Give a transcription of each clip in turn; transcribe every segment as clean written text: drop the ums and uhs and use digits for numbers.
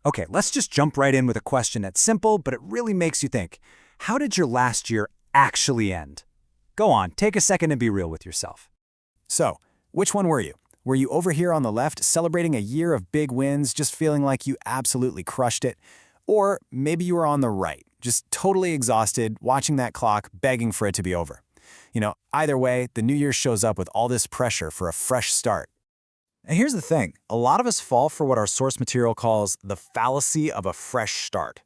Okay, let's just jump right in with a question that's simple, but it really makes you think. How did your last year actually end? Go on, take a second and be real with yourself. So, which one were you? Were you over here on the left celebrating a year of big wins, just feeling like you absolutely crushed it? Or maybe you were on the right, just totally exhausted, watching that clock, begging for it to be over. Either way, the new year shows up with all this pressure for a fresh start. And here's the thing, a lot of us fall for what our source material calls the fallacy of a fresh start.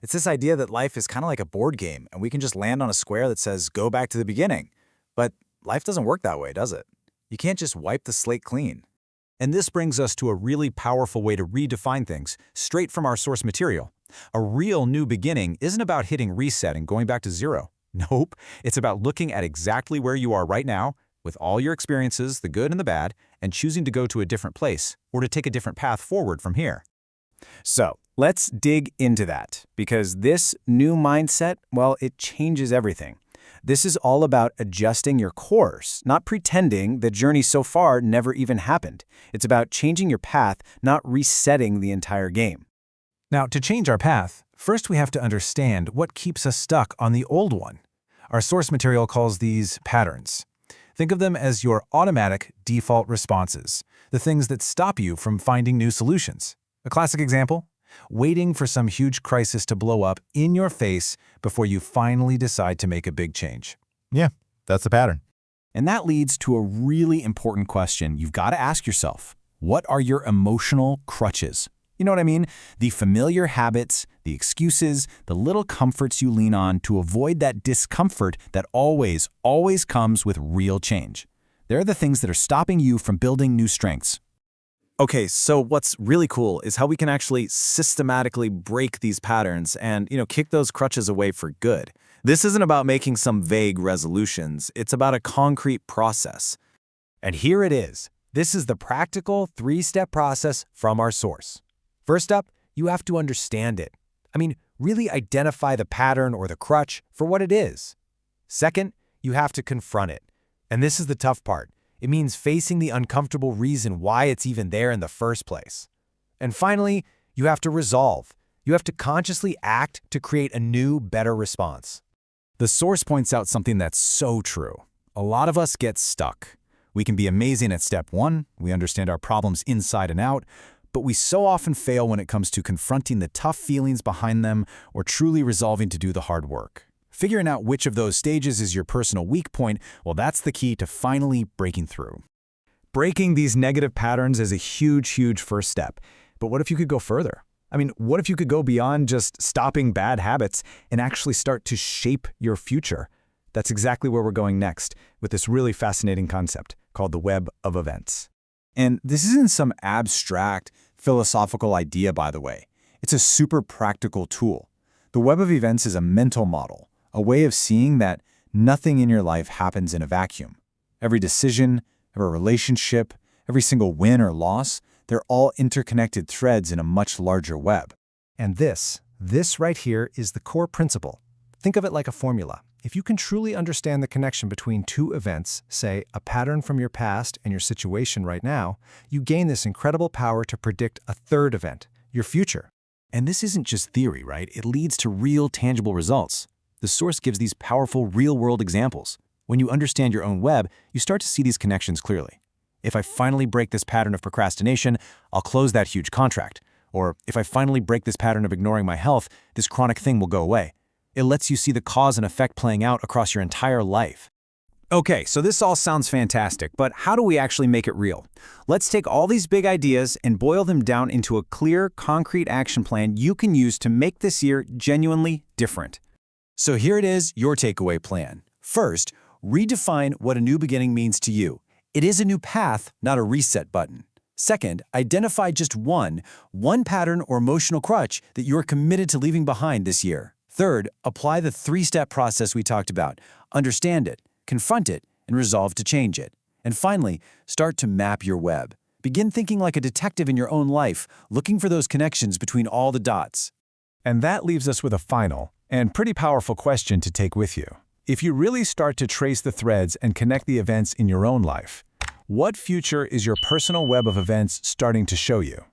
It's this idea that life is kind of like a board game, and we can just land on a square that says, go back to the beginning. But life doesn't work that way, does it? You can't just wipe the slate clean. And this brings us to a really powerful way to redefine things, straight from our source material. A real new beginning isn't about hitting reset and going back to zero. Nope, it's about looking at exactly where you are right now, with all your experiences, the good and the bad, and choosing to go to a different place, or to take a different path forward from here. So, let's dig into that, because this new mindset, well, it changes everything. This is all about adjusting your course, not pretending the journey so far never even happened. It's about changing your path, not resetting the entire game. Now, to change our path, first we have to understand what keeps us stuck on the old one. Our source material calls these patterns. Think of them as your automatic default responses, the things that stop you from finding new solutions. A classic example? Waiting for some huge crisis to blow up in your face before you finally decide to make a big change. Yeah, that's the pattern. And that leads to a really important question you've got to ask yourself. What are your emotional crutches? You know what I mean? The familiar habits, the excuses, the little comforts you lean on to avoid that discomfort that always comes with real change. They're the things that are stopping you from building new strengths. Okay, so what's really cool is how we can actually systematically break these patterns and, kick those crutches away for good. This isn't about making some vague resolutions. It's about a concrete process. And here it is. This is the practical 3-step process from our source. First up, you have to understand it. Really identify the pattern or the crutch for what it is. Second, you have to confront it. And this is the tough part. It means facing the uncomfortable reason why it's even there in the first place. And finally, you have to resolve. You have to consciously act to create a new, better response. The source points out something that's so true. A lot of us get stuck. We can be amazing at step 1, we understand our problems inside and out, but we so often fail when it comes to confronting the tough feelings behind them or truly resolving to do the hard work. Figuring out which of those stages is your personal weak point, well, that's the key to finally breaking through. Breaking these negative patterns is a huge first step. But what if you could go further? What if you could go beyond just stopping bad habits and actually start to shape your future? That's exactly where we're going next with this really fascinating concept called the web of events. And this isn't some abstract, philosophical idea, by the way. It's a super practical tool. The web of events is a mental model, a way of seeing that nothing in your life happens in a vacuum. Every decision, every relationship, every single win or loss, they're all interconnected threads in a much larger web. And this right here is the core principle. Think of it like a formula. If you can truly understand the connection between two events, say a pattern from your past and your situation right now, you gain this incredible power to predict a third event, your future. And this isn't just theory, right? It leads to real, tangible results. The source gives these powerful, real-world examples. When you understand your own web, you start to see these connections clearly. If I finally break this pattern of procrastination, I'll close that huge contract. Or if I finally break this pattern of ignoring my health, this chronic thing will go away. It lets you see the cause and effect playing out across your entire life. Okay, so this all sounds fantastic, but how do we actually make it real? Let's take all these big ideas and boil them down into a clear, concrete action plan you can use to make this year genuinely different. So here it is, your takeaway plan. First, redefine what a new beginning means to you. It is a new path, not a reset button. Second, identify just one pattern or emotional crutch that you're committed to leaving behind this year. Third, apply the 3-step process we talked about. Understand it, confront it, and resolve to change it. And finally, start to map your web. Begin thinking like a detective in your own life, looking for those connections between all the dots. And that leaves us with a final and pretty powerful question to take with you. If you really start to trace the threads and connect the events in your own life, what future is your personal web of events starting to show you?